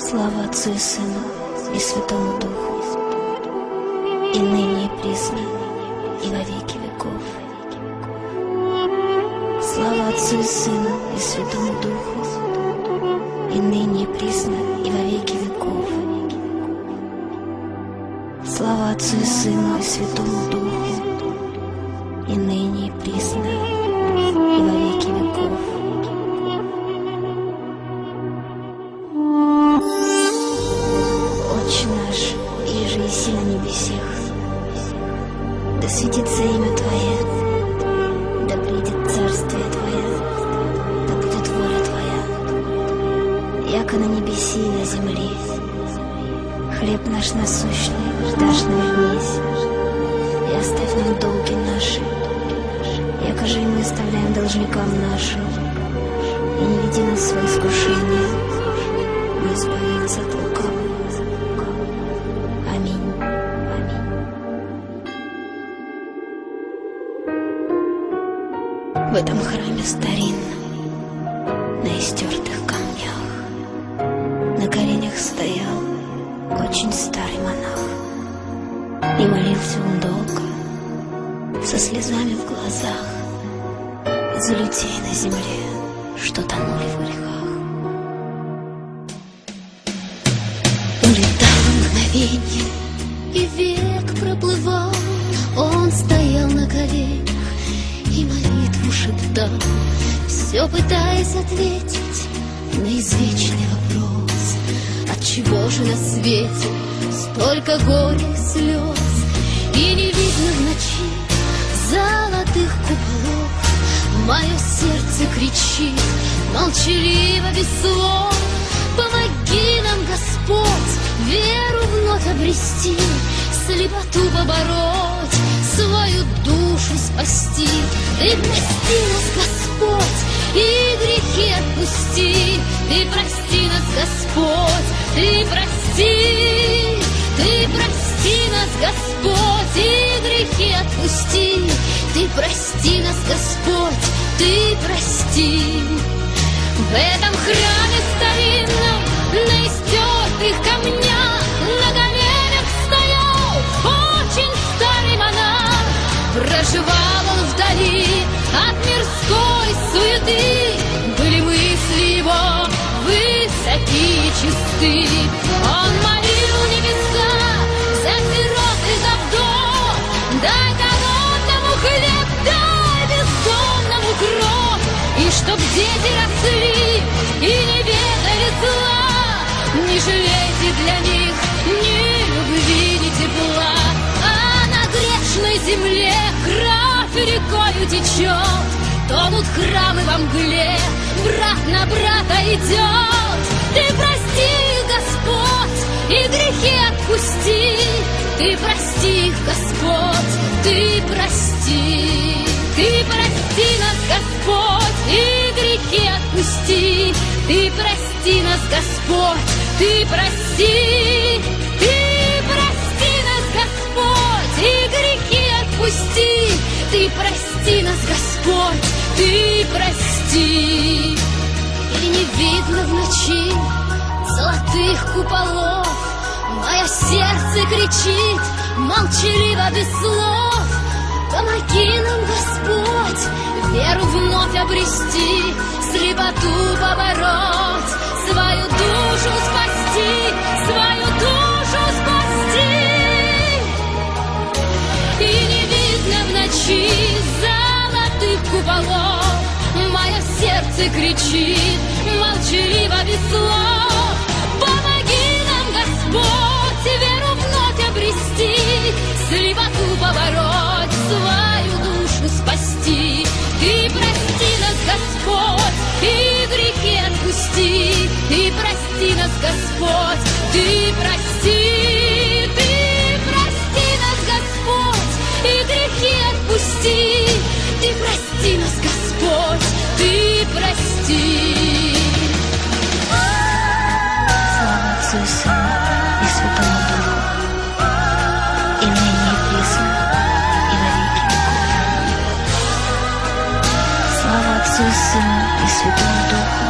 Слава Отцу и Сыну и Святому Духу, и ныне и присно, и во веки веков. Слава Отцу и Сыну и Святому Духу, и ныне и присно, и во веки веков. Слава Отцу и Сыну и Святому Духу, и ныне и присно, и во веки веков. Отче наш, иже еси на небесех, да светится имя Твое, да придет царствие Твое, да будет воля Твоя, яко на небеси и на земле. Хлеб наш насущный дашь нам днесь, и оставь нам долги наши, яко же и мы оставляем должникам нашим, и не веди нас в свои искушения, но избави нас от лукавого. Аминь. В этом храме старинном, на истертых камнях, на коленях стоял очень старый монах, и молился он долго, со слезами в глазах, за людей на земле, что тонули в грехах. Улетало мгновенье, и век проплывал. Он стоял на коленях и молитву шептал, все пытаясь ответить на извечный вопрос: отчего же на свете столько горя и слез, и не видно в ночи золотых куполов? Мое сердце кричит молчаливо, без слов: помоги нам, Господь, веру вновь обрести, слепоту побороть, свою душу спасти. Ты прости нас, Господь, и грехи отпусти. Ты прости нас, Господь, ты прости нас, Господь, и грехи отпусти. Ты прости нас, Господь, ты прости. В этом храме старинном, на истертых камнях, на коленях стоял очень старый монах. Проживал он вдали от мирской суеты, были мысли его высоки и чисты. Он молил небеса за сирот и за вдов: дай голодному хлеб, дай бездомному кров, и чтоб дети росли и не ведали зла. Не жалейте для них ни любви, ни тепла, а на грешной земле кровь рекою течет. Тонут храмы во мгле, брат на брата идет. Ты прости их, Господь, и грехи отпусти. Ты прости их, Господь, ты прости. Ты прости нас, Господь, и грехи отпусти. Ты прости нас, Господь, ты прости. Ты прости нас, Господь, и грехи отпусти. Ты прости нас, Господь, ты прости. И не видно в ночи золотых куполов, мое сердце кричит молчаливо, без слов: помоги нам, Господь, веру вновь обрести, слепоту побороть, свою душу спасти, свою душу спасти. И не видно в ночи золотых куполов, мое сердце кричит молчаливо, без слов: помоги нам, Господь, веру вновь обрести, слепоту побороть, свою душу спасти. Ты прости нас, Господь, и грехи отпусти. Ты прости нас, Господь, ты прости. Ты прости нас, Господь, и грехи отпусти. Ты прости нас, Господь, ты прости. Слава Отцу и Сыну и Святому Духу, и ныне и присно, и во веки веков. Слава Отцу и Сыну и Святому Духу,